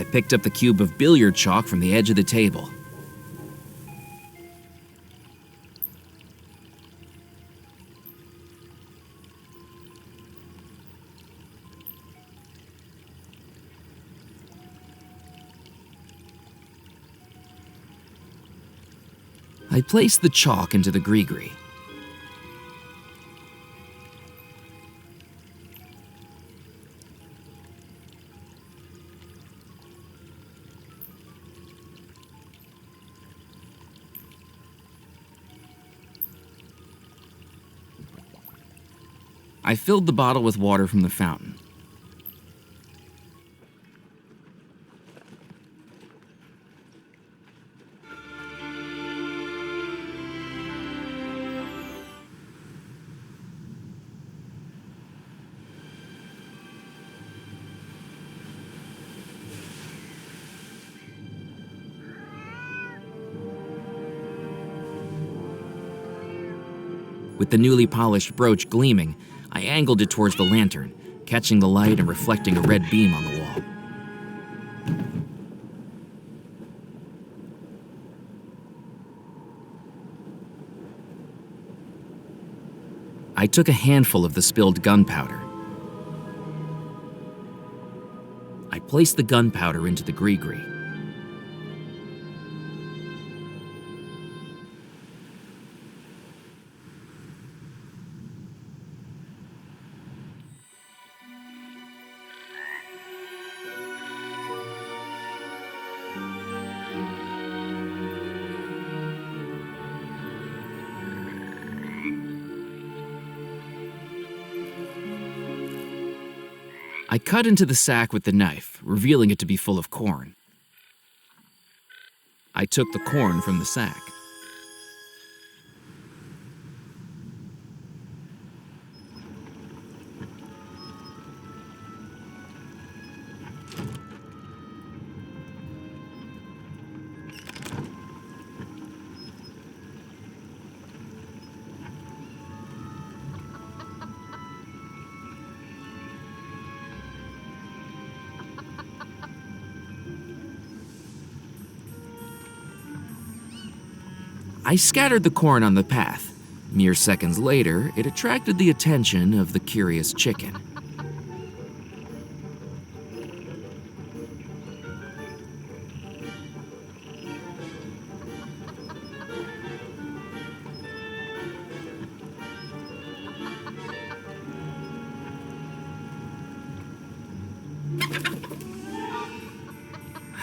I picked up the cube of billiard chalk from the edge of the table. I placed the chalk into the Gris-gris. I filled the bottle with water from the fountain. With the newly polished brooch gleaming, I angled it towards the lantern, catching the light and reflecting a red beam on the wall. I took a handful of the spilled gunpowder. I placed the gunpowder into the Gris-gris. I cut into the sack with the knife, revealing it to be full of corn. I took the corn from the sack. I scattered the corn on the path. Mere seconds later, it attracted the attention of the curious chicken.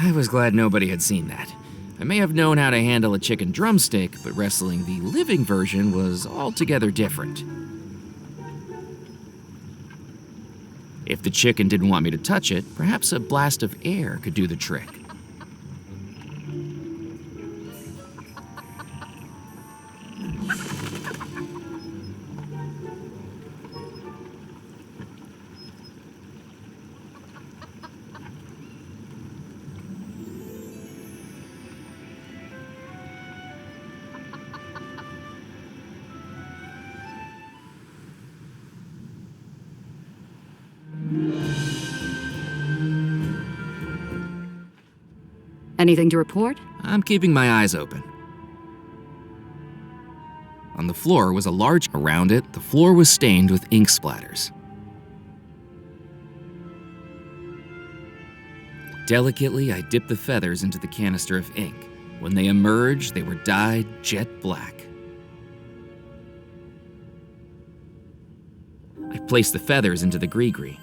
I was glad nobody had seen that. I may have known how to handle a chicken drumstick, but wrestling the living version was altogether different. If the chicken didn't want me to touch it, perhaps a blast of air could do the trick. Anything to report? I'm keeping my eyes open. On the floor was a large... Around it, the floor was stained with ink splatters. Delicately, I dipped the feathers into the canister of ink. When they emerged, they were dyed jet black. I placed the feathers into the Gris-gris.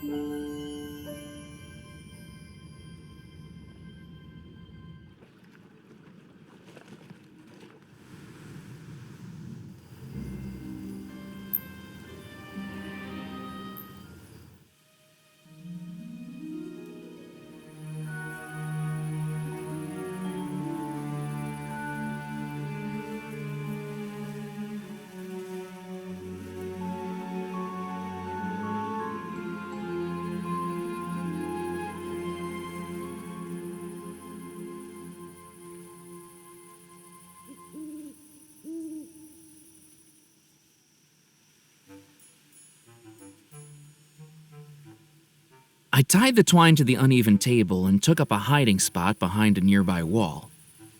I tied the twine to the uneven table and took up a hiding spot behind a nearby wall.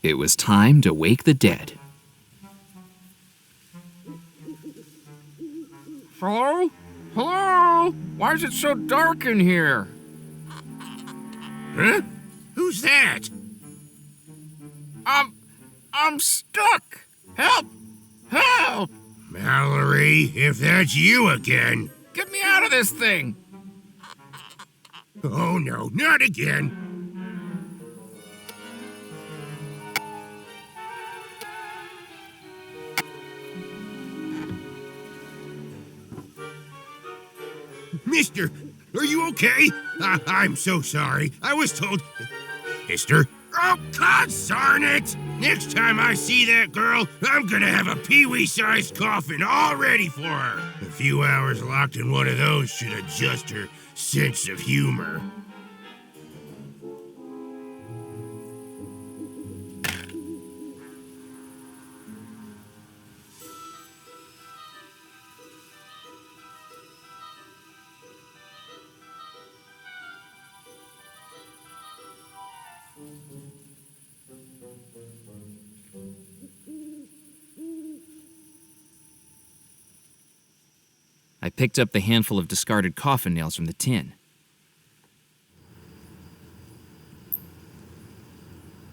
It was time to wake the dead. Hello? Hello? Why is it so dark in here? Huh? Who's that? I'm stuck. Help! Help! Mallory, if that's you again. Get me out of this thing! Oh no, not again. Mister, are you okay? I'm so sorry. I was told... Mister? Oh, God darn it! Next time I see that girl, I'm gonna have a pee-wee-sized coffin all ready for her. A few hours locked in one of those should adjust her sense of humor. I picked up the handful of discarded coffin nails from the tin.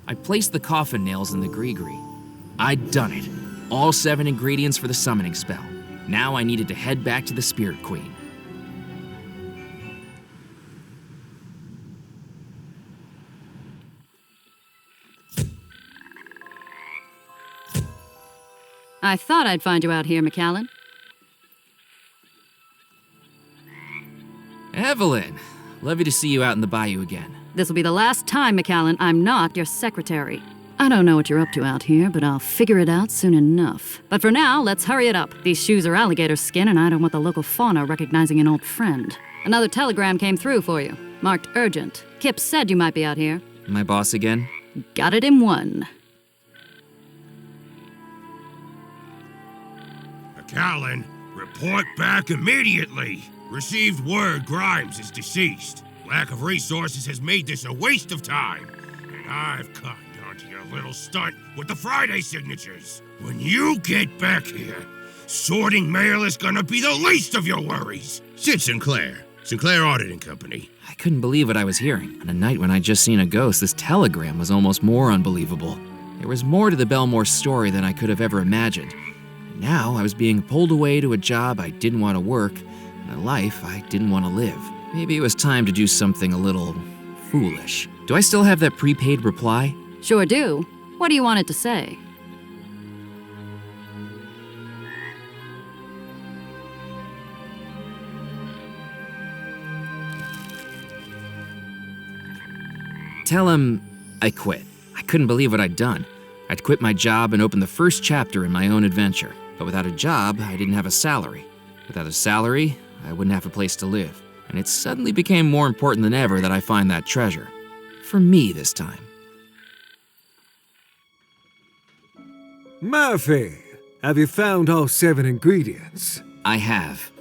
I placed the coffin nails in the Gris-gris. I'd done it. All 7 ingredients for the summoning spell. Now I needed to head back to the Spirit Queen. I thought I'd find you out here, McAllen. Evelyn, lovely to see you out in the bayou again. This will be the last time, McAllen, I'm not your secretary. I don't know what you're up to out here, but I'll figure it out soon enough. But for now, let's hurry it up. These shoes are alligator skin, and I don't want the local fauna recognizing an old friend. Another telegram came through for you, marked urgent. Kip said you might be out here. My boss again? Got it in one. McAllen, report back immediately. Received word Grimes is deceased. Lack of resources has made this a waste of time. And I've cottoned onto your little stunt with the Friday signatures. When you get back here, sorting mail is gonna be the least of your worries. Sid Sinclair Auditing Company. I couldn't believe what I was hearing. On a night when I'd just seen a ghost, this telegram was almost more unbelievable. There was more to the Belmore story than I could have ever imagined. And now I was being pulled away to a job I didn't want to work, and a life I didn't want to live. Maybe it was time to do something a little foolish. Do I still have that prepaid reply? Sure do. What do you want it to say? Tell him I quit. I couldn't believe what I'd done. I'd quit my job and opened the first chapter in my own adventure. But without a job, I didn't have a salary. Without a salary, I wouldn't have a place to live. And it suddenly became more important than ever that I find that treasure. For me this time. Murphy, have you found all 7 ingredients? I have.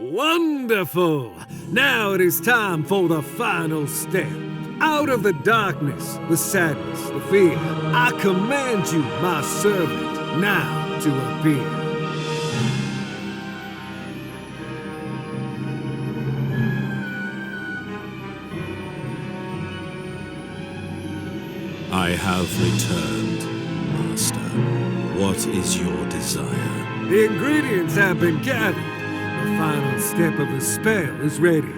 Wonderful! Now it is time for the final step. Out of the darkness, the sadness, the fear, I command you, my servant, now to appear. I have returned, Master. What is your desire? The ingredients have been gathered. The final step of the spell is ready.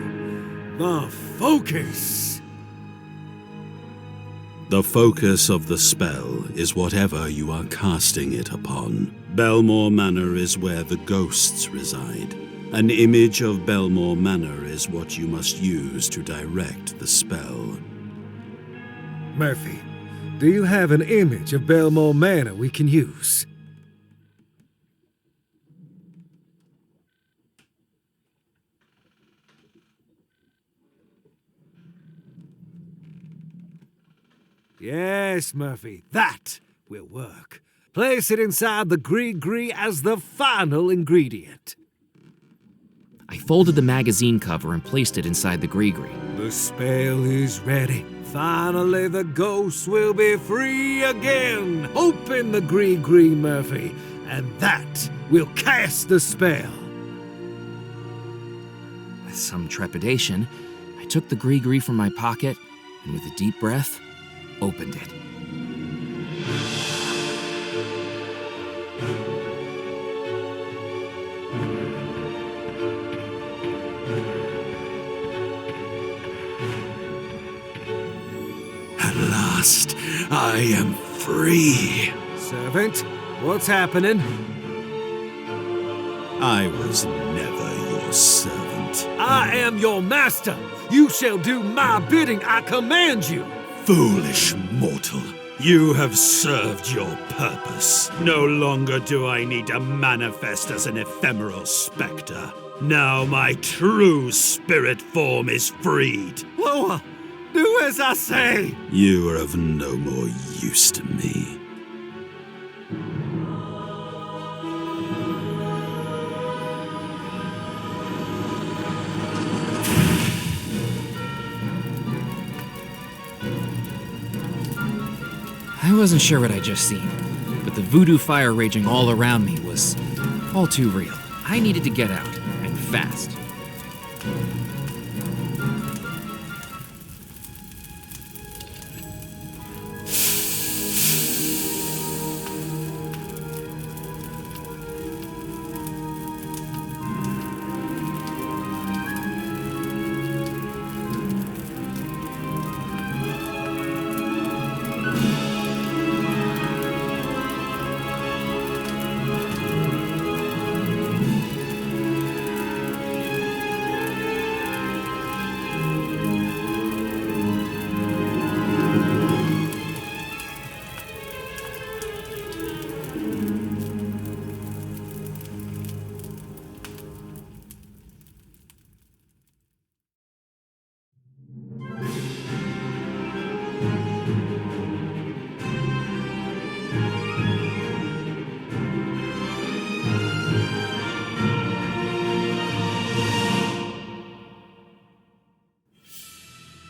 The focus. The focus of the spell is whatever you are casting it upon. Belmore Manor is where the ghosts reside. An image of Belmore Manor is what you must use to direct the spell. Murphy, do you have an image of Belmore Manor we can use? Yes, Murphy, that will work. Place it inside the Gris-gris as the final ingredient. I folded the magazine cover and placed it inside the Gris-gris. The spell is ready. Finally, the ghosts will be free again. Open the Gris-gris, Murphy, and that will cast the spell. With some trepidation, I took the Gris-gris from my pocket and with a deep breath, opened it. At last, I am free. Servant, what's happening? I was never your servant. I am your master. You shall do my bidding. I command you. Foolish mortal, you have served your purpose. No longer do I need to manifest as an ephemeral specter. Now my true spirit form is freed. Loa, do as I say. You are of no more use to me. I wasn't sure what I'd just seen, but the voodoo fire raging all around me was all too real. I needed to get out, and fast.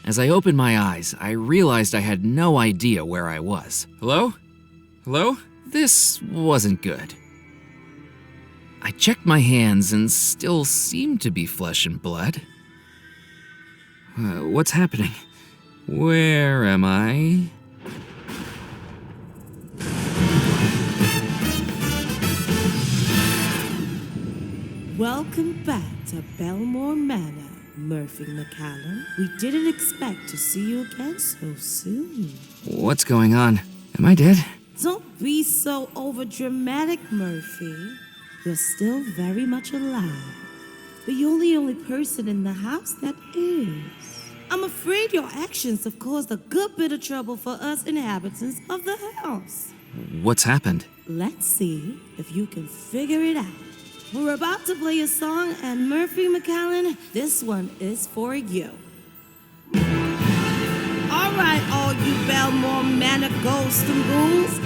As I opened my eyes, I realized I had no idea where I was. Hello? Hello? This wasn't good. I checked my hands and still seemed to be flesh and blood. What's happening? Where am I? Welcome back to Belmore Manor, Murphy McCallum. We didn't expect to see you again so soon. What's going on? Am I dead? Don't be so overdramatic, Murphy. You're still very much alive. But you're the only person in the house that is. I'm afraid your actions have caused a good bit of trouble for us inhabitants of the house. What's happened? Let's see if you can figure it out. We're about to play a song, and Murphy McCallan, this one is for you. All right, all you Belmore Manor ghosts and ghouls,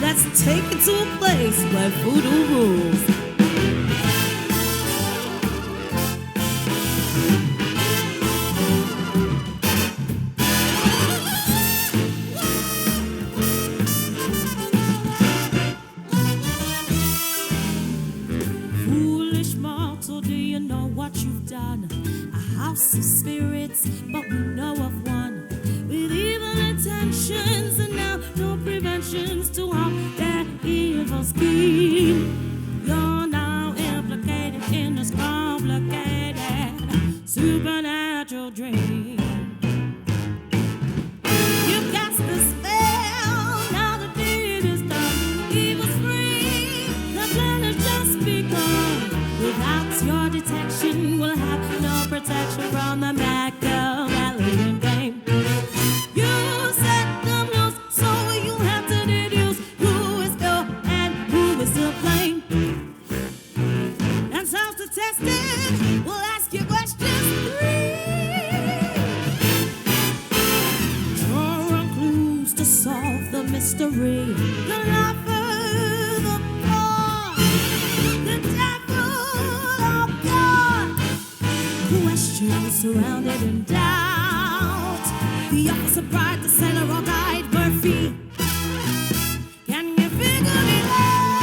let's take it to a place where voodoo rules. Of spirits, but we know of one with evil intentions and now no preventions to harm that evil scheme. You're now implicated in this complicated supernatural dream. You cast the spell, now the deed is done. Evil's free, the plan has just begun. Without your detection, we'll have no protection from the Machiavellian game. You set them loose, so you have to deduce who is ill and who is to blame. And self-tested, we'll ask you questions 3. Draw on clues to solve the mystery. The lifer, the poor, the devil, oh God. question is surrounded in doubt. The officer bride, the sailor all died. Murphy, can you figure it out?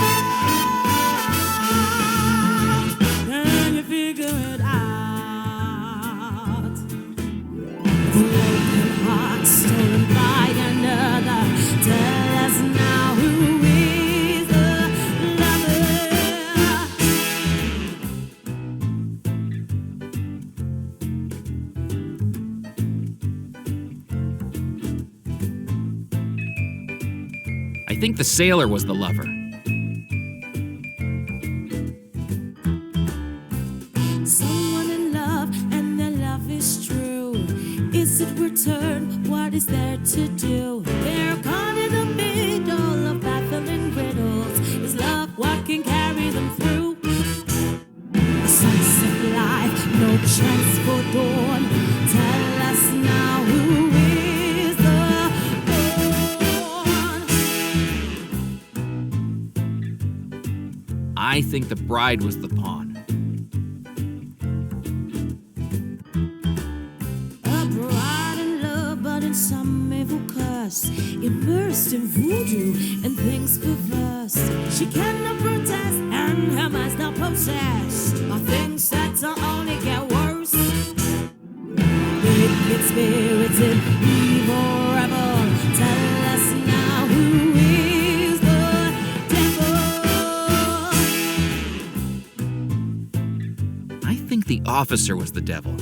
Can you figure it out? Broken heart stolen by another. Tell us now who is the lover. I think the sailor was the lover. Someone in love and their love is true. Is it returned? What is there to do? They're caught in the middle of baffling riddles. Is love what can carry them through? A sunset life, no chance for dawn. Tell us now who is the pawn? I think the bride was the pawn. A bride in love, but in some evil curse, immersed in voodoo and things perverse. She cannot protest, and her mind's not possessed by things that only get worse. Wicked spirits in evil rebel. Tell us now who is the devil? I think the officer was the devil.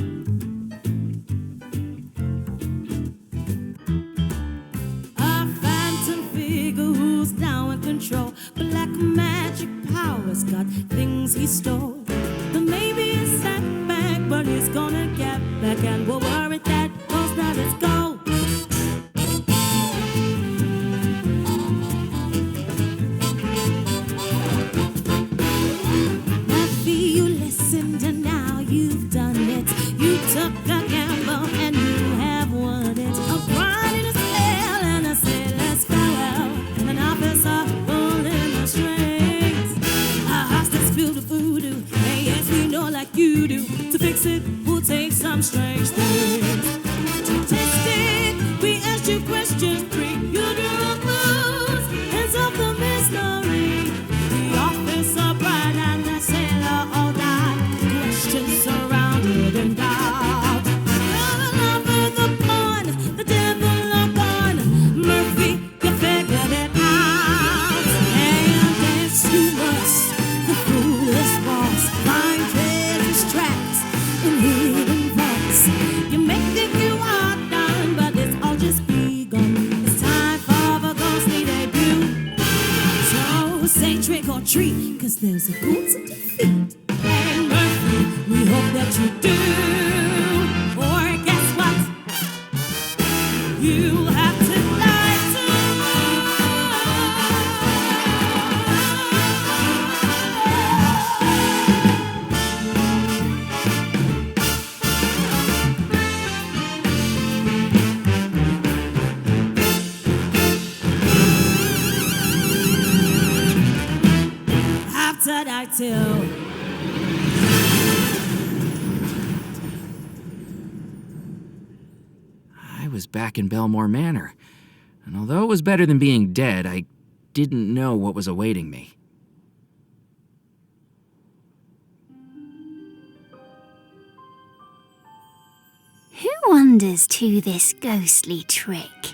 A phantom figure who's now in control. Black magic powers got things he stole. But maybe it's setback, but he's gonna get back, and we'll worry that goes now. Let's go. Happy you listened and now you've done it. You took a gamble and you have won it. A bride in a sail and a sailor's farewell. An officer pulling the strings. A hostage filled with voodoo. And yes, we know like you do. To fix it, we'll take some strange things. To test it, we asked you questions 3. You drew a clues and solved the mystery. The officer, bride, and the sailor all died. Questions surrounded in doubt. The lover, the pawn, the devil are gone. Murphy, you figured it out. And there's too much. The foolish boss find treasures trapped in hidden vaults. You may think you are done, but it's all just begun. It's time for the ghostly debut. So say trick or treat, 'cause there's a goal to defeat. And Murphy, we hope that you do. Or guess what? You'll have to lie to after that too. I was back in Belmore Manor, and although it was better than being dead, I didn't know what was awaiting me. Who wanders to this ghostly trick?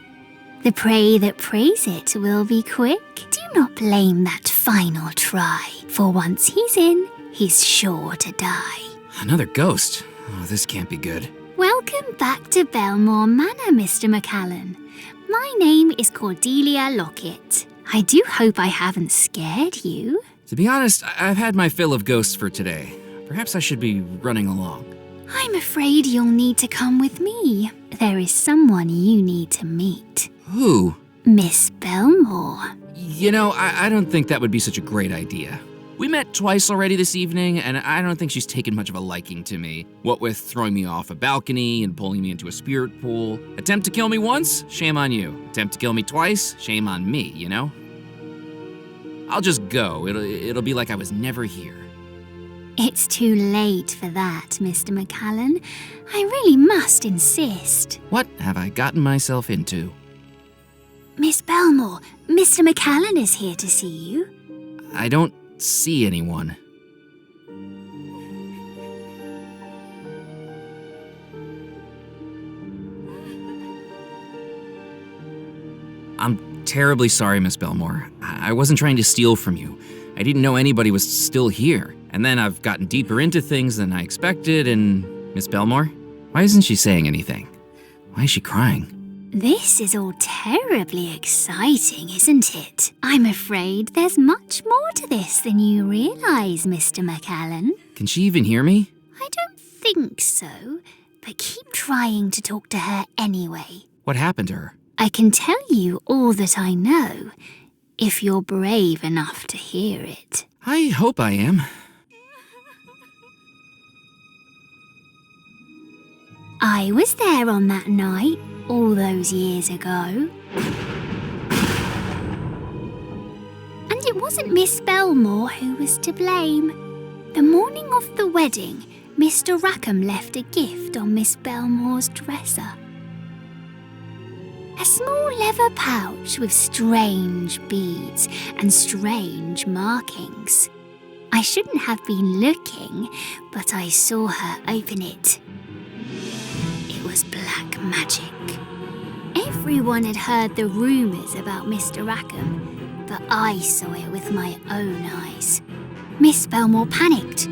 The prey that prays it will be quick. Do not blame that final try, for once he's in, he's sure to die. Another ghost? Oh, this can't be good. Welcome back to Belmore Manor, Mr. McCallan. My name is Cordelia Lockett. I do hope I haven't scared you. To be honest, I've had my fill of ghosts for today. Perhaps I should be running along. I'm afraid you'll need to come with me. There is someone you need to meet. Who? Miss Belmore. You know, I don't think that would be such a great idea. We met twice already this evening, and I don't think she's taken much of a liking to me. What with throwing me off a balcony and pulling me into a spirit pool. Attempt to kill me once? Shame on you. Attempt to kill me twice? Shame on me, you know? I'll just go. It'll be like I was never here. It's too late for that, Mr. McCallan. I really must insist. What have I gotten myself into? Miss Belmore, Mr. McCallan is here to see you. I don't see anyone. I'm terribly sorry, Miss Belmore. I wasn't trying to steal from you. I didn't know anybody was still here. And then I've gotten deeper into things than I expected, and Miss Belmore? Why isn't she saying anything? Why is she crying? This is all terribly exciting, isn't it? I'm afraid there's much more to this than you realize, Mr. McCallan. Can she even hear me? I don't think so, but keep trying to talk to her anyway. What happened to her? I can tell you all that I know, if you're brave enough to hear it. I hope I am. I was there on that night, all those years ago. And it wasn't Miss Belmore who was to blame. The morning of the wedding, Mr. Rackham left a gift on Miss Belmore's dresser. A small leather pouch with strange beads and strange markings. I shouldn't have been looking, but I saw her open it. It was black magic. Everyone had heard the rumours about Mr. Rackham, but I saw it with my own eyes. Miss Belmore panicked.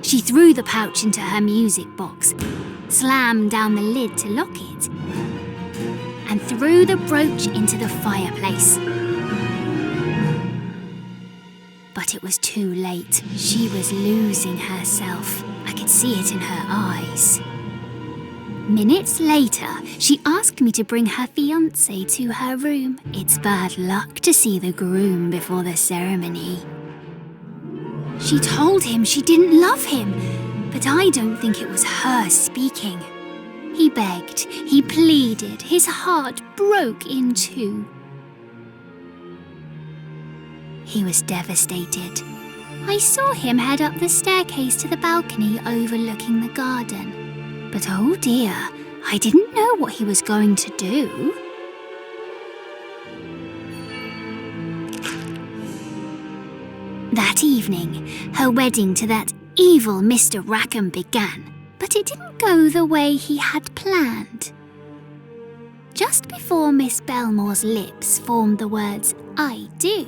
She threw the pouch into her music box, slammed down the lid to lock it, and threw the brooch into the fireplace. But it was too late. She was losing herself. I could see it in her eyes. Minutes later, she asked me to bring her fiancé to her room. It's bad luck to see the groom before the ceremony. She told him she didn't love him, but I don't think it was her speaking. He begged, he pleaded, his heart broke in two. He was devastated. I saw him head up the staircase to the balcony overlooking the garden. But oh dear, I didn't know what he was going to do. That evening, her wedding to that evil Mr. Rackham began, but it didn't go the way he had planned. Just before Miss Belmore's lips formed the words, "I do,"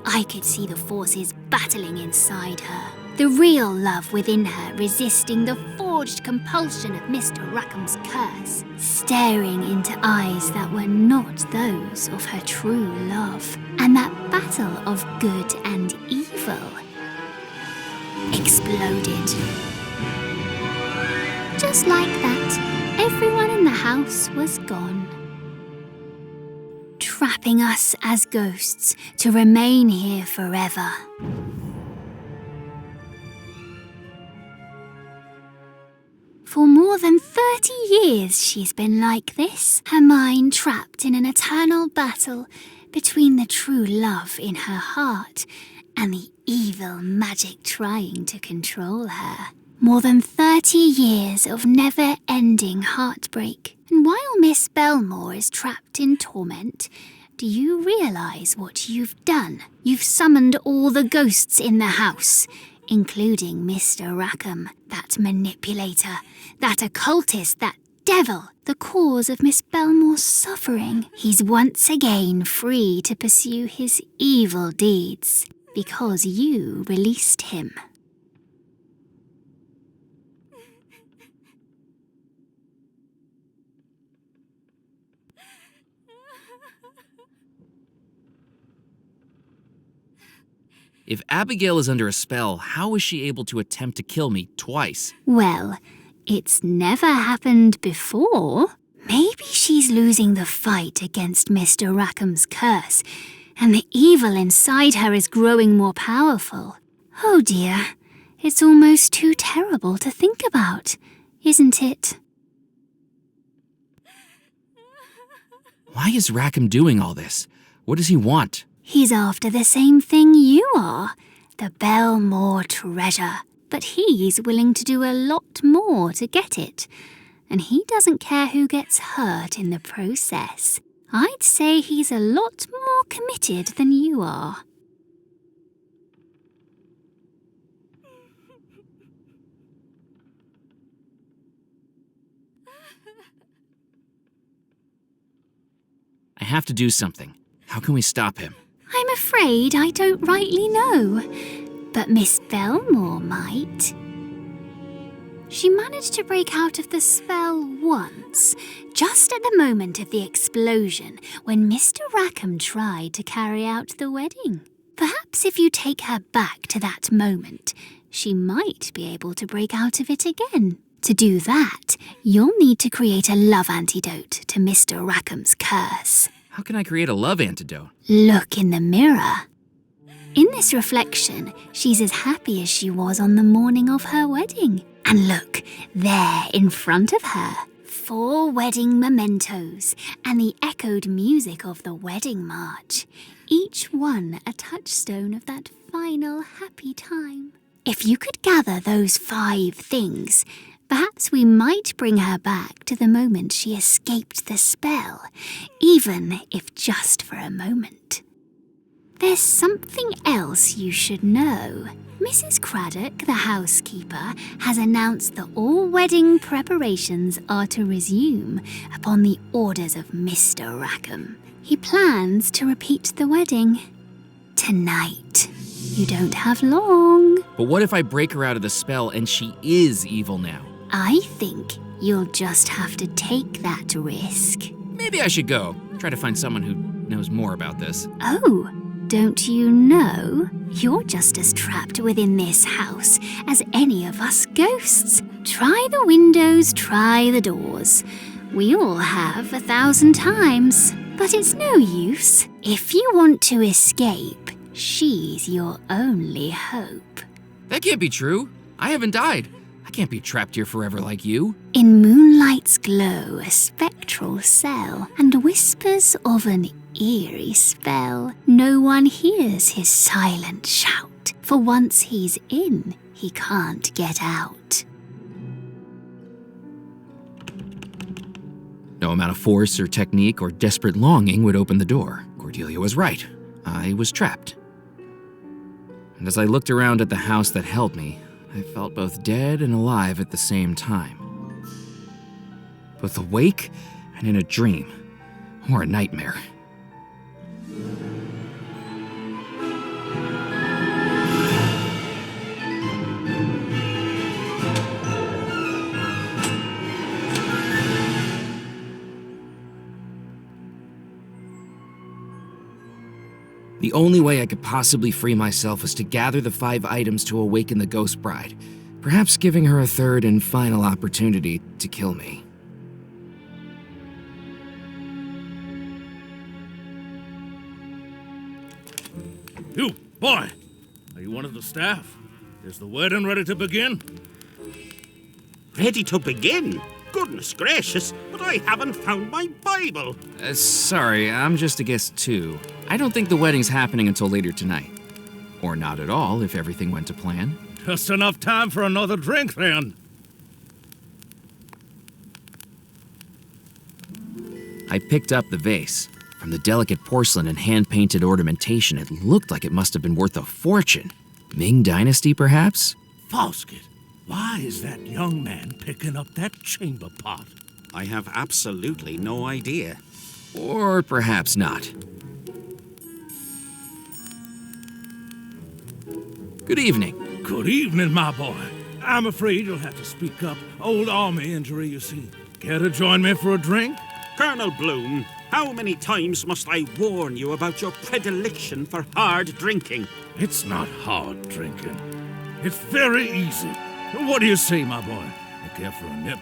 I could see the forces battling inside her. The real love within her resisting the forged compulsion of Mr. Rackham's curse, staring into eyes that were not those of her true love. And that battle of good and evil exploded. Just like that, everyone in the house was gone, trapping us as ghosts to remain here forever. For more than 30 years she's been like this, her mind trapped in an eternal battle between the true love in her heart and the evil magic trying to control her. More than 30 years of never-ending heartbreak. And while Miss Belmore is trapped in torment, do you realise what you've done? You've summoned all the ghosts in the house, including Mr. Rackham, that manipulator, that occultist, that devil, the cause of Miss Belmore's suffering. He's once again free to pursue his evil deeds because you released him. If Abigail is under a spell, how is she able to attempt to kill me twice? Well, it's never happened before. Maybe she's losing the fight against Mr. Rackham's curse, and the evil inside her is growing more powerful. Oh dear, it's almost too terrible to think about, isn't it? Why is Rackham doing all this? What does he want? He's after the same thing you are, the Belmore treasure. But he's willing to do a lot more to get it. And he doesn't care who gets hurt in the process. I'd say he's a lot more committed than you are. I have to do something. How can we stop him? I'm afraid I don't rightly know, but Miss Belmore might. She managed to break out of the spell once, just at the moment of the explosion when Mr. Rackham tried to carry out the wedding. Perhaps if you take her back to that moment, she might be able to break out of it again. To do that, you'll need to create a love antidote to Mr. Rackham's curse. How can I create a love antidote? Look in the mirror. In this reflection, she's as happy as she was on the morning of her wedding. And look, there in front of her, 4 wedding mementos and the echoed music of the wedding march, each one a touchstone of that final happy time. If you could gather those 5 things, perhaps we might bring her back to the moment she escaped the spell, even if just for a moment. There's something else you should know. Mrs. Craddock, the housekeeper, has announced that all wedding preparations are to resume upon the orders of Mr. Rackham. He plans to repeat the wedding tonight. You don't have long. But what if I break her out of the spell and she is evil now? I think you'll just have to take that risk. Maybe I should go. Try to find someone who knows more about this. Oh, don't you know? You're just as trapped within this house as any of us ghosts. Try the windows, try the doors. We all have 1,000 times. But it's no use. If you want to escape, she's your only hope. That can't be true. I haven't died. I can't be trapped here forever like you. In moonlight's glow, a spectral cell, and whispers of an eerie spell. No one hears his silent shout, for once he's in, he can't get out. No amount of force or technique or desperate longing would open the door. Cordelia was right. I was trapped. And as I looked around at the house that held me, I felt both dead and alive at the same time. Both awake and in a dream, or a nightmare. The only way I could possibly free myself was to gather the 5 items to awaken the Ghost Bride, perhaps giving her a third and final opportunity to kill me. You, boy! Are you one of the staff? Is the wedding ready to begin? Ready to begin? Goodness gracious, but I haven't found my Bible. Sorry, I'm just a guest too. I don't think the wedding's happening until later tonight. Or not at all, if everything went to plan. Just enough time for another drink, then. I picked up the vase. From the delicate porcelain and hand-painted ornamentation, it looked like it must have been worth a fortune. Ming Dynasty, perhaps? Foskett, why is that young man picking up that chamber pot? I have absolutely no idea. Or perhaps not. Good evening. Good evening, my boy. I'm afraid you'll have to speak up. Old army injury, you see. Care to join me for a drink? Colonel Bloom, how many times must I warn you about your predilection for hard drinking? It's not hard drinking. It's very easy. What do you say, my boy? You care for a nip?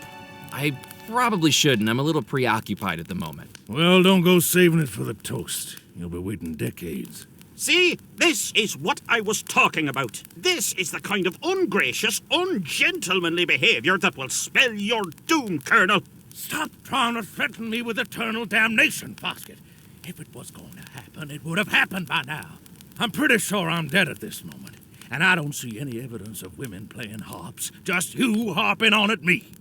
I probably shouldn't. I'm a little preoccupied at the moment. Well, don't go saving it for the toast. You'll be waiting decades. See, this is what I was talking about. This is the kind of ungracious, ungentlemanly behavior that will spell your doom, Colonel. Stop trying to threaten me with eternal damnation, Foskett. If it was going to happen, it would have happened by now. I'm pretty sure I'm dead at this moment. and I don't see any evidence of women playing harps. Just you harping on at me.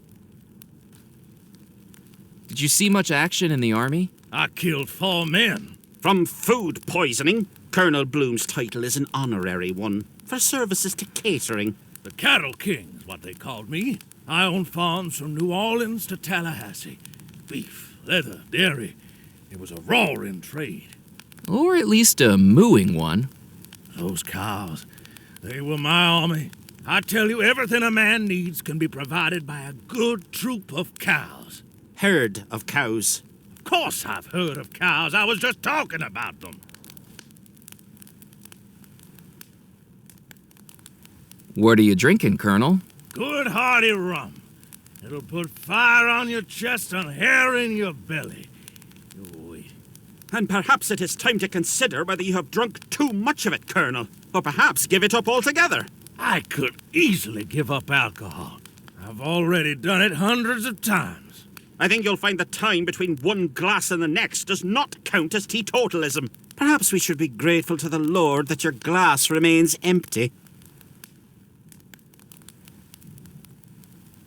Did you see much action in the army? I killed 4 men. From food poisoning, Colonel Bloom's title is an honorary one for services to catering. The Cattle King is what they called me. I owned farms from New Orleans to Tallahassee. Beef, leather, dairy. It was a roaring trade. Or at least a mooing one. Those cows, they were my army. I tell you, everything a man needs can be provided by a good troop of cows. Herd of cows. Of course I've heard of cows. I was just talking about them. What are you drinking, Colonel? Good hearty rum. It'll put fire on your chest and hair in your belly. Ooh. And perhaps it is time to consider whether you have drunk too much of it, Colonel. Or perhaps give it up altogether. I could easily give up alcohol. I've already done it hundreds of times. I think you'll find the time between one glass and the next does not count as teetotalism. Perhaps we should be grateful to the Lord that your glass remains empty.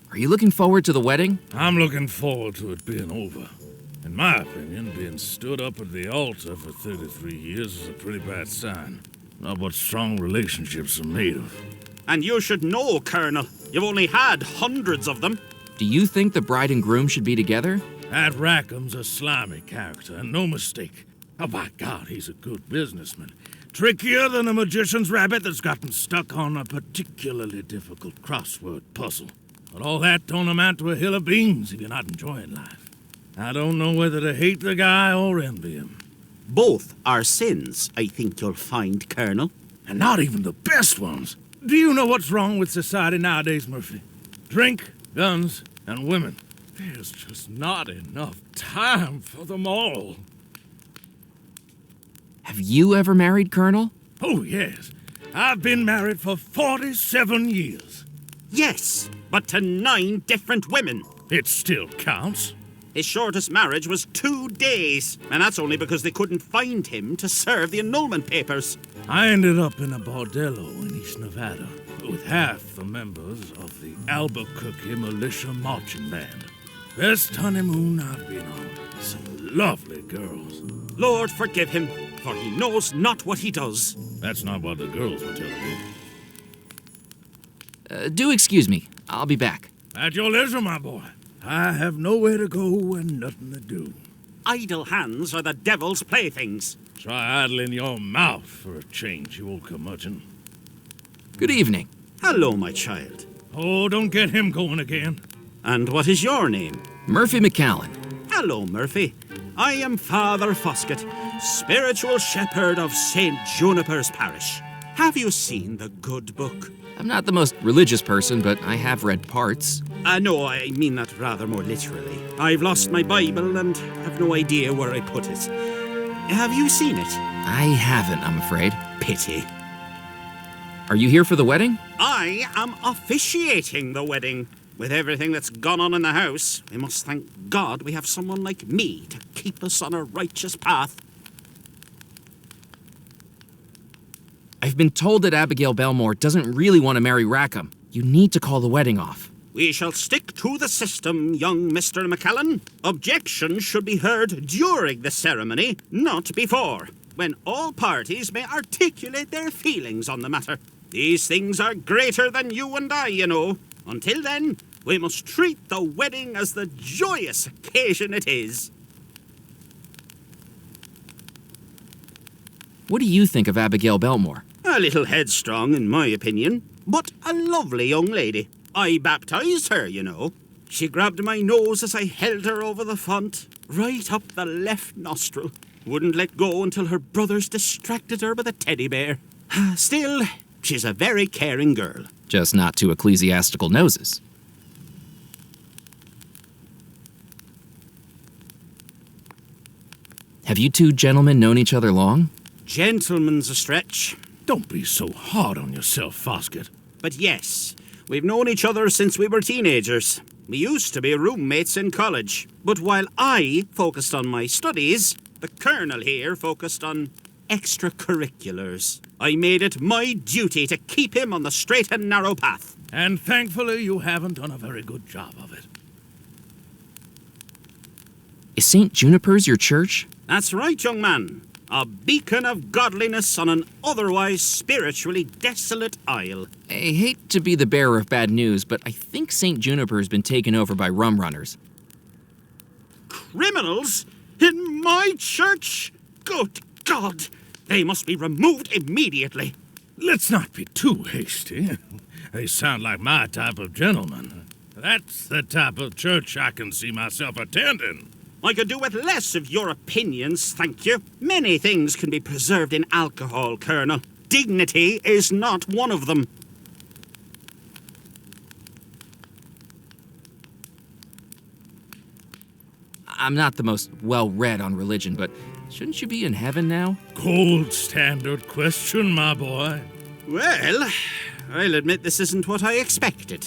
Are you looking forward to the wedding? I'm looking forward to it being over. In my opinion, being stood up at the altar for 33 years is a pretty bad sign. Not what strong relationships are made of. And you should know, Colonel. You've only had hundreds of them. Do you think the bride and groom should be together? That Rackham's a slimy character, and no mistake. Oh, by God, he's a good businessman. Trickier than a magician's rabbit that's gotten stuck on a particularly difficult crossword puzzle. But all that don't amount to a hill of beans if you're not enjoying life. I don't know whether to hate the guy or envy him. Both are sins, I think you'll find, Colonel. And not even the best ones. Do you know what's wrong with society nowadays, Murphy? Drink, guns, and women. There's just not enough time for them all. Have you ever married, Colonel? Oh, yes. I've been married for 47 years. Yes, but to 9 different women. It still counts. His shortest marriage was 2 days, and that's only because they couldn't find him to serve the annulment papers. I ended up in a bordello in East Nevada with half the members of the Albuquerque Militia Marching Band. Best honeymoon I've been on. Some lovely girls. Lord forgive him, for he knows not what he does. That's not what the girls were telling me. Do excuse me. I'll be back. At your leisure, my boy. I have nowhere to go and nothing to do. Idle hands are the devil's playthings. Try idling your mouth for a change, you old curmudgeon. Good evening. Hello, my child. Oh, don't get him going again. And what is your name? Murphy McCallan. Hello, Murphy. I am Father Foskett, spiritual shepherd of St. Juniper's Parish. Have you seen the good book? I'm not the most religious person, but I have read parts. No, I mean that rather more literally. I've lost my Bible and have no idea where I put it. Have you seen it? I haven't, I'm afraid. Pity. Are you here for the wedding? I am officiating the wedding. With everything that's gone on in the house, we must thank God we have someone like me to keep us on a righteous path. I've been told that Abigail Belmore doesn't really want to marry Rackham. You need to call the wedding off. We shall stick to the system, young Mr. McCallan. Objections should be heard during the ceremony, not before, when all parties may articulate their feelings on the matter. These things are greater than you and I, you know. Until then, we must treat the wedding as the joyous occasion it is. What do you think of Abigail Belmore? A little headstrong, in my opinion, but a lovely young lady. I baptized her, you know. She grabbed my nose as I held her over the font, right up the left nostril. Wouldn't let go until her brothers distracted her with a teddy bear. Still, she's a very caring girl. Just not two ecclesiastical noses. Have you two gentlemen known each other long? Gentleman's a stretch. Don't be so hard on yourself, Foskett. But yes, we've known each other since we were teenagers. We used to be roommates in college. But while I focused on my studies, the Colonel here focused on extracurriculars. I made it my duty to keep him on the straight and narrow path. And thankfully, you haven't done a very good job of it. Is St. Juniper's your church? That's right, young man. A beacon of godliness on an otherwise spiritually desolate isle. I hate to be the bearer of bad news, but I think St. Juniper has been taken over by rum runners. Criminals? In my church? Good God! They must be removed immediately. Let's not be too hasty. They sound like my type of gentleman. That's the type of church I can see myself attending. I could do with less of your opinions, thank you. Many things can be preserved in alcohol, Colonel. Dignity is not one of them. I'm not the most well-read on religion, but shouldn't you be in heaven now? Gold standard question, my boy. Well, I'll admit this isn't what I expected.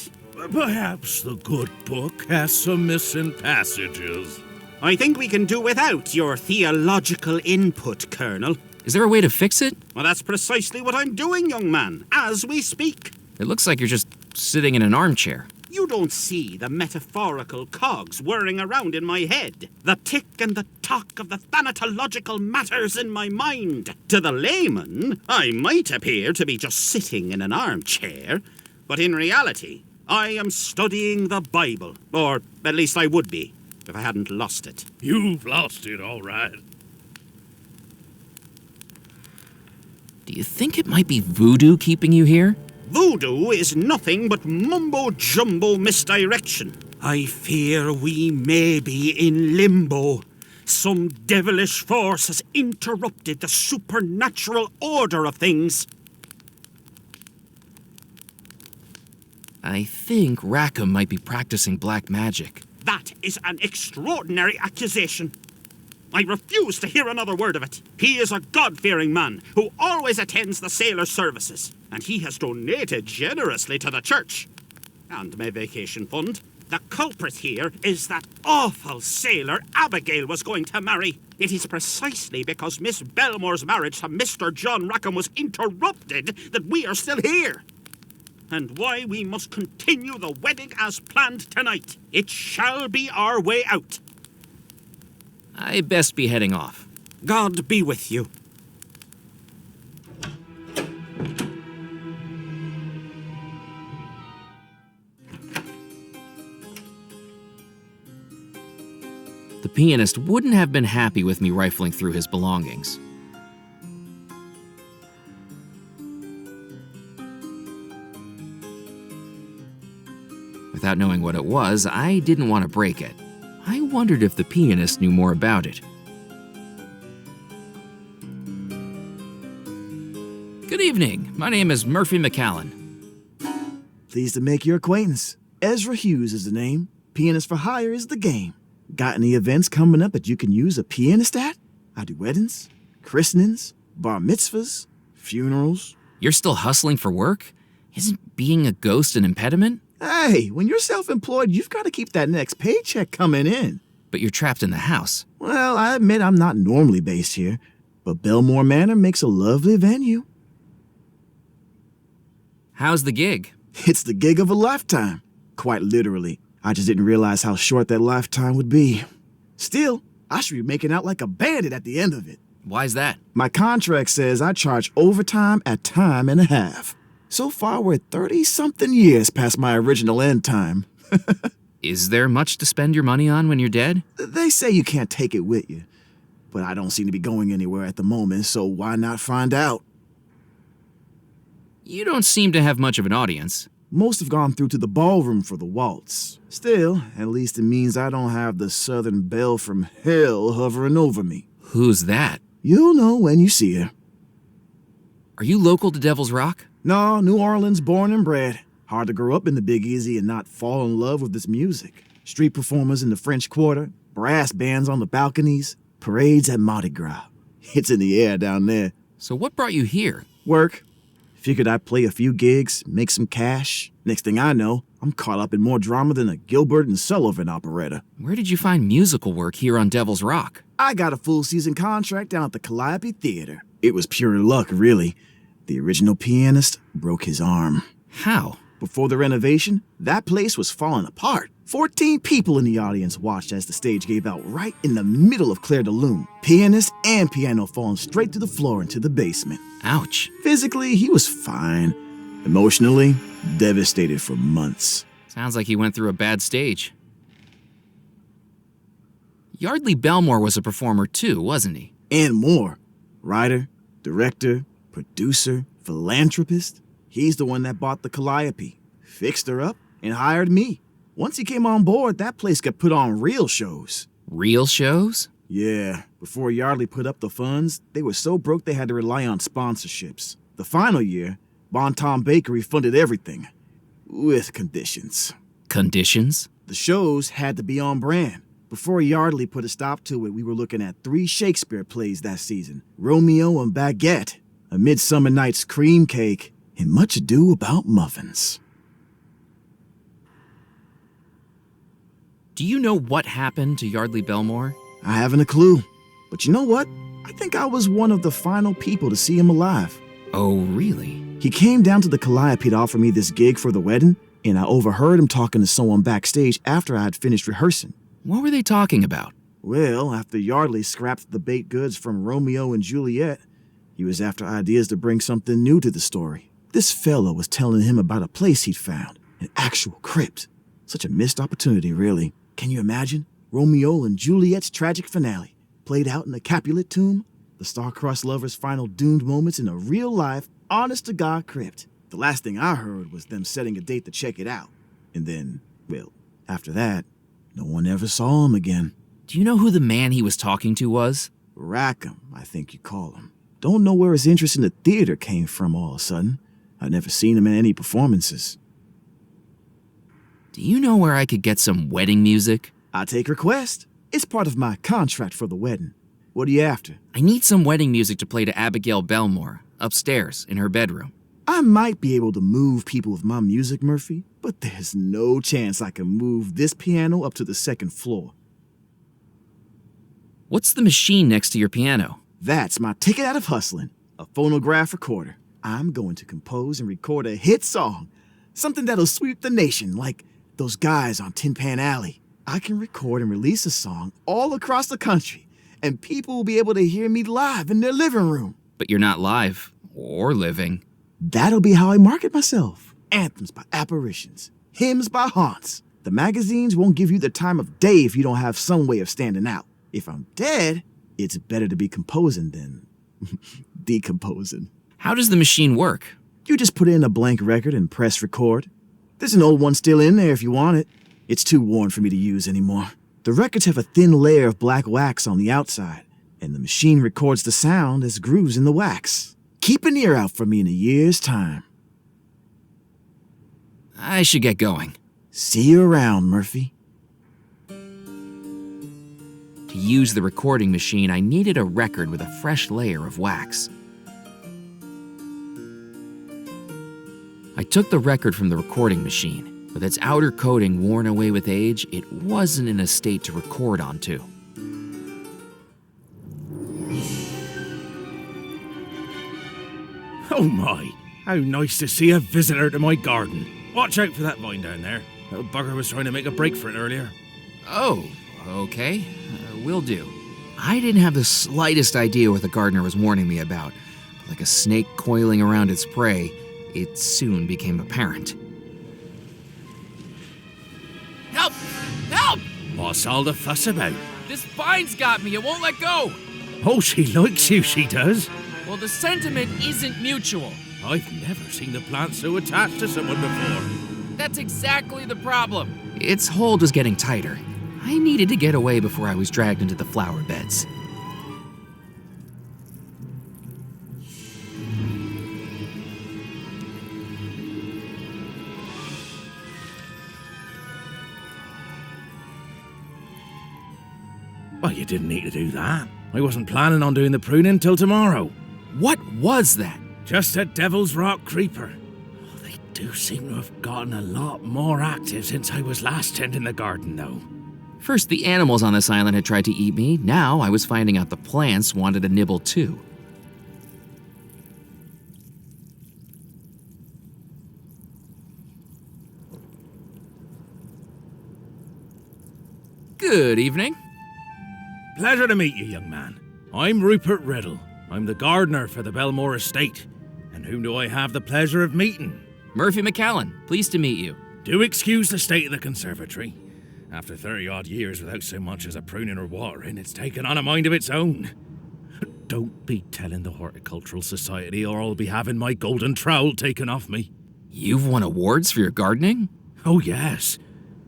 Perhaps the good book has some missing passages. I think we can do without your theological input, Colonel. Is there a way to fix it? Well, that's precisely what I'm doing, young man, as we speak. It looks like you're just sitting in an armchair. You don't see the metaphorical cogs whirring around in my head, the tick and the tock of the thanatological matters in my mind. To the layman, I might appear to be just sitting in an armchair, but in reality, I am studying the Bible, or at least I would be, if I hadn't lost it. You've lost it, all right. Do you think it might be voodoo keeping you here? Voodoo is nothing but mumbo-jumbo misdirection. I fear we may be in limbo. Some devilish force has interrupted the supernatural order of things. I think Rackham might be practicing black magic. That is an extraordinary accusation. I refuse to hear another word of it. He is a God-fearing man who always attends the sailor services, and he has donated generously to the church and my vacation fund. The culprit here is that awful sailor Abigail was going to marry. It is precisely because Miss Belmore's marriage to Mr. John Rackham was interrupted that we are still here. And why we must continue the wedding as planned tonight. It shall be our way out. I best be heading off. God be with you. The pianist wouldn't have been happy with me rifling through his belongings. Without knowing what it was, I didn't want to break it. I wondered if the pianist knew more about it. Good evening. My name is Murphy McCallan. Pleased to make your acquaintance. Ezra Hughes is the name. Pianist for hire is the game. Got any events coming up that you can use a pianist at? I do weddings, christenings, bar mitzvahs, funerals. You're still hustling for work? Isn't being a ghost an impediment? Hey, when you're self-employed, you've got to keep that next paycheck coming in. But you're trapped in the house. Well, I admit I'm not normally based here, but Belmore Manor makes a lovely venue. How's the gig? It's the gig of a lifetime. Quite literally. I just didn't realize how short that lifetime would be. Still, I should be making out like a bandit at the end of it. Why's that? My contract says I charge overtime at time and a half. So far, we're 30-something years past my original end time. Is there much to spend your money on when you're dead? They say you can't take it with you, but I don't seem to be going anywhere at the moment, so why not find out? You don't seem to have much of an audience. Most have gone through to the ballroom for the waltz. Still, at least it means I don't have the Southern Belle from hell hovering over me. Who's that? You'll know when you see her. Are you local to Devil's Rock? No, New Orleans born and bred. Hard to grow up in the Big Easy and not fall in love with this music. Street performers in the French Quarter, brass bands on the balconies, parades at Mardi Gras. It's in the air down there. So what brought you here? Work. Figured I'd play a few gigs, make some cash. Next thing I know, I'm caught up in more drama than a Gilbert and Sullivan operetta. Where did you find musical work here on Devil's Rock? I got a full season contract down at the Calliope Theater. It was pure luck, really. The original pianist broke his arm. How? Before the renovation, that place was falling apart. 14 people in the audience watched as the stage gave out right in the middle of Claire de Lune. Pianist and piano falling straight through the floor into the basement. Ouch. Physically, he was fine. Emotionally, devastated for months. Sounds like he went through a bad stage. Yardley Belmore was a performer too, wasn't he? And more. Writer, director, producer, philanthropist. He's the one that bought the Calliope, fixed her up, and hired me. Once he came on board, that place got put on real shows. Real shows? Yeah, before Yardley put up the funds, they were so broke they had to rely on sponsorships. The final year, Bon Tom Bakery funded everything, with conditions. Conditions? The shows had to be on brand. Before Yardley put a stop to it, we were looking at 3 Shakespeare plays that season. Romeo and Baguette, A Midsummer Night's Cream Cake, and Much Ado About Muffins. Do you know what happened to Yardley Belmore? I haven't a clue. But you know what? I think I was one of the final people to see him alive. Oh, really? He came down to the Calliope to offer me this gig for the wedding, and I overheard him talking to someone backstage after I had finished rehearsing. What were they talking about? Well, after Yardley scrapped the baked goods from Romeo and Juliet, he was after ideas to bring something new to the story. This fellow was telling him about a place he'd found, an actual crypt. Such a missed opportunity, really. Can you imagine? Romeo and Juliet's tragic finale, played out in the Capulet tomb, the star-crossed lovers' final doomed moments in a real-life, honest-to-God crypt. The last thing I heard was them setting a date to check it out. And then, well, after that, no one ever saw him again. Do you know who the man he was talking to was? Rackham, I think you call him. Don't know where his interest in the theater came from all of a sudden. I'd never seen him in any performances. Do you know where I could get some wedding music? I take request. It's part of my contract for the wedding. What are you after? I need some wedding music to play to Abigail Belmore, upstairs in her bedroom. I might be able to move people with my music, Murphy, but there's no chance I can move this piano up to the 2nd floor. What's the machine next to your piano? That's my ticket out of hustling, a phonograph recorder. I'm going to compose and record a hit song, something that'll sweep the nation like those guys on Tin Pan Alley. I can record and release a song all across the country, and people will be able to hear me live in their living room. But you're not live or living. That'll be how I market myself. Anthems by apparitions, hymns by haunts. The magazines won't give you the time of day if you don't have some way of standing out. If I'm dead, it's better to be composing than decomposing. How does the machine work? You just put in a blank record and press record. There's an old one still in there if you want it. It's too worn for me to use anymore. The records have a thin layer of black wax on the outside, and the machine records the sound as grooves in the wax. Keep an ear out for me in a year's time. I should get going. See you around, Murphy. To use the recording machine, I needed a record with a fresh layer of wax. I took the record from the recording machine. With its outer coating worn away with age, it wasn't in a state to record onto. Oh my, how nice to see a visitor to my garden. Watch out for that vine down there. Little bugger was trying to make a break for it earlier. Oh, okay. Will do. I didn't have the slightest idea what the gardener was warning me about. But like a snake coiling around its prey, it soon became apparent. Help! Help! What's all the fuss about? This vine's got me. It won't let go. Oh, she likes you, she does. Well, the sentiment isn't mutual. I've never seen the plant so attached to someone before. That's exactly the problem. Its hold was getting tighter. I needed to get away before I was dragged into the flower beds. Well, you didn't need to do that. I wasn't planning on doing the pruning till tomorrow. What was that? Just a Devil's Rock creeper. Oh, they do seem to have gotten a lot more active since I was last tending the garden, though. First, the animals on this island had tried to eat me. Now I was finding out the plants wanted a nibble too. Good evening. Pleasure to meet you, young man. I'm Rupert Riddle. I'm the gardener for the Belmore estate. And whom do I have the pleasure of meeting? Murphy McCallan, pleased to meet you. Do excuse the state of the conservatory. After 30-odd years without so much as a pruning or watering, it's taken on a mind of its own. Don't be telling the Horticultural Society or I'll be having my golden trowel taken off me. You've won awards for your gardening? Oh yes,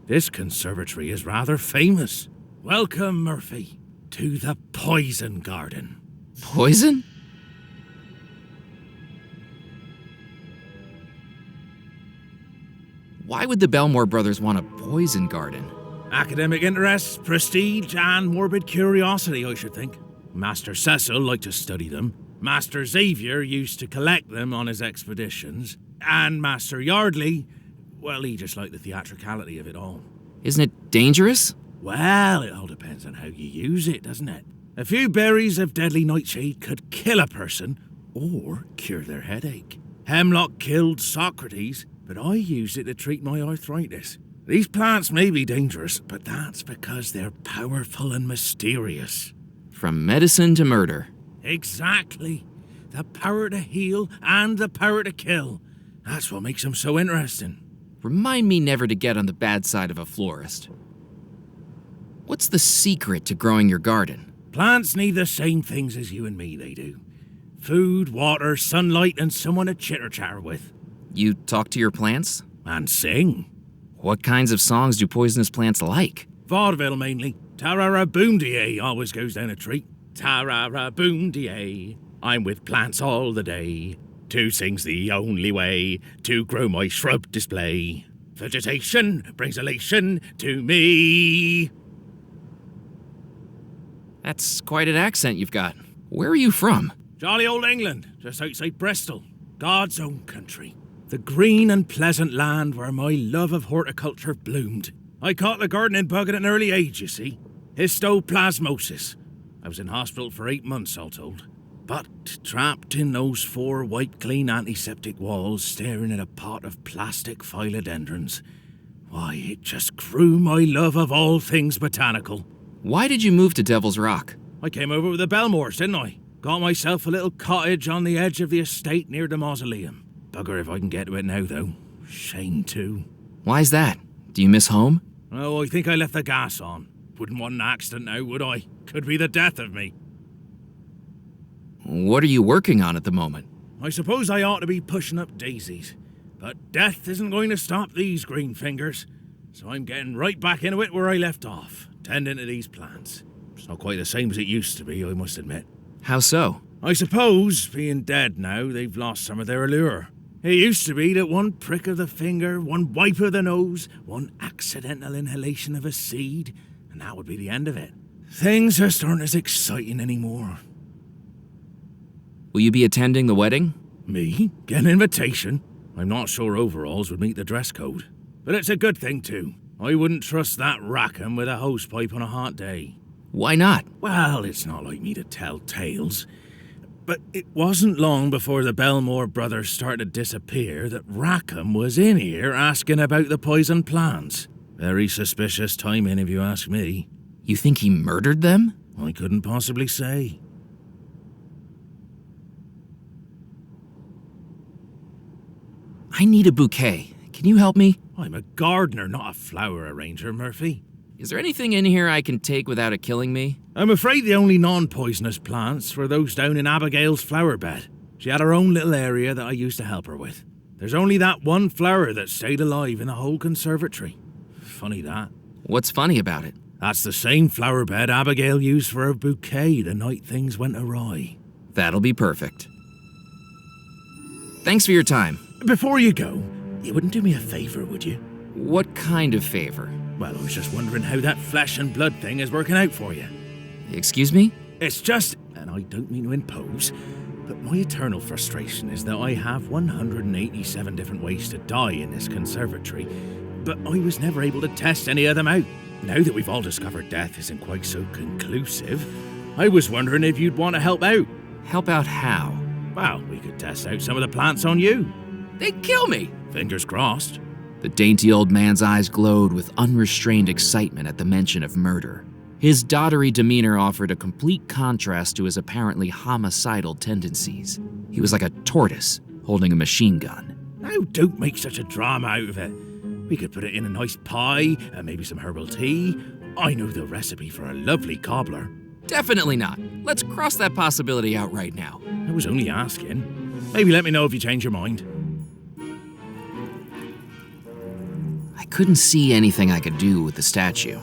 this conservatory is rather famous. Welcome, Murphy, to the Poison Garden. Poison? Why would the Belmore brothers want a poison garden? Academic interests, prestige, and morbid curiosity, I should think. Master Cecil liked to study them. Master Xavier used to collect them on his expeditions. And Master Yardley, well, he just liked the theatricality of it all. Isn't it dangerous? Well, it all depends on how you use it, doesn't it? A few berries of deadly nightshade could kill a person or cure their headache. Hemlock killed Socrates, but I used it to treat my arthritis. These plants may be dangerous, but that's because they're powerful and mysterious. From medicine to murder. Exactly. The power to heal and the power to kill. That's what makes them so interesting. Remind me never to get on the bad side of a florist. What's the secret to growing your garden? Plants need the same things as you and me, they do. Food, water, sunlight, and someone to chitter-chatter with. You talk to your plants? And sing. What kinds of songs do poisonous plants like? Vaudeville, mainly. Ta-ra-ra-boom-de-ay always goes down a treat. Ta-ra-ra-boom-de-ay. I'm with plants all the day. To sing's the only way to grow my shrub display. Vegetation brings elation to me. That's quite an accent you've got. Where are you from? Jolly old England, just outside Bristol. God's own country. The green and pleasant land where my love of horticulture bloomed. I caught the gardening bug at an early age, you see. Histoplasmosis. I was in hospital for 8 months, all told. But trapped in those 4 white clean antiseptic walls, staring at a pot of plastic philodendrons, why, it just grew my love of all things botanical. Why did you move to Devil's Rock? I came over with the Belmores, didn't I? Got myself a little cottage on the edge of the estate near the mausoleum. Bugger if I can get to it now, though. Shame, too. Why's that? Do you miss home? Oh, I think I left the gas on. Wouldn't want an accident now, would I? Could be the death of me. What are you working on at the moment? I suppose I ought to be pushing up daisies. But death isn't going to stop these green fingers. So I'm getting right back into it where I left off, tending to these plants. It's not quite the same as it used to be, I must admit. How so? I suppose, being dead now, they've lost some of their allure. It used to be that one prick of the finger, one wipe of the nose, one accidental inhalation of a seed, and that would be the end of it. Things just aren't as exciting anymore. Will you be attending the wedding? Me? Get an invitation? I'm not sure overalls would meet the dress code. But it's a good thing, too. I wouldn't trust that Rackham with a hosepipe on a hot day. Why not? Well, it's not like me to tell tales. But it wasn't long before the Belmore brothers started to disappear that Rackham was in here asking about the poison plants. Very suspicious timing, if you ask me. You think he murdered them? I couldn't possibly say. I need a bouquet. Can you help me? I'm a gardener, not a flower arranger, Murphy. Is there anything in here I can take without it killing me? I'm afraid the only non-poisonous plants were those down in Abigail's flower bed. She had her own little area that I used to help her with. There's only that one flower that stayed alive in the whole conservatory. Funny that. What's funny about it? That's the same flower bed Abigail used for her bouquet the night things went awry. That'll be perfect. Thanks for your time. Before you go, you wouldn't do me a favor, would you? What kind of favor? Well, I was just wondering how that flesh and blood thing is working out for you. Excuse me? It's just, and I don't mean to impose, but my eternal frustration is that I have 187 different ways to die in this conservatory, but I was never able to test any of them out. Now that we've all discovered death isn't quite so conclusive, I was wondering if you'd want to help out. Help out how? Well, we could test out some of the plants on you. They'd kill me! Fingers crossed. The dainty old man's eyes glowed with unrestrained excitement at the mention of murder. His dottery demeanor offered a complete contrast to his apparently homicidal tendencies. He was like a tortoise holding a machine gun. Now, don't make such a drama out of it. We could put it in a nice pie, and maybe some herbal tea. I know the recipe for a lovely cobbler. Definitely not. Let's cross that possibility out right now. I was only asking. Maybe let me know if you change your mind. I couldn't see anything I could do with the statue.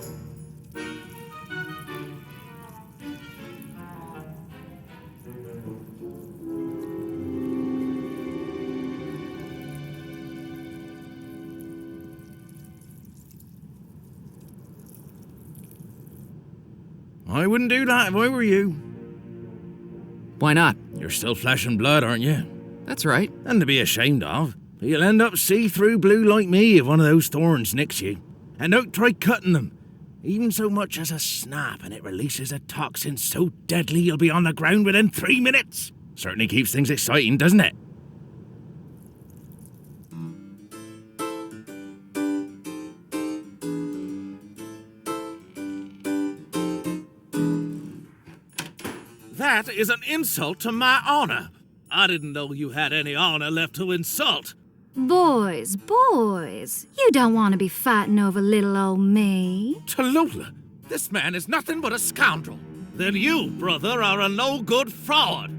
I wouldn't do that if I were you. Why not? You're still flesh and blood, aren't you? That's right. And to be ashamed of. But you'll end up see-through blue like me if one of those thorns nicks you. And don't try cutting them. Even so much as a snap, and it releases a toxin so deadly you'll be on the ground within 3 minutes. Certainly keeps things exciting, doesn't it? That is an insult to my honor. I didn't know you had any honor left to insult. Boys, you don't want to be fighting over little old me. Tallulah, this man is nothing but a scoundrel. Then you, brother, are a no-good fraud.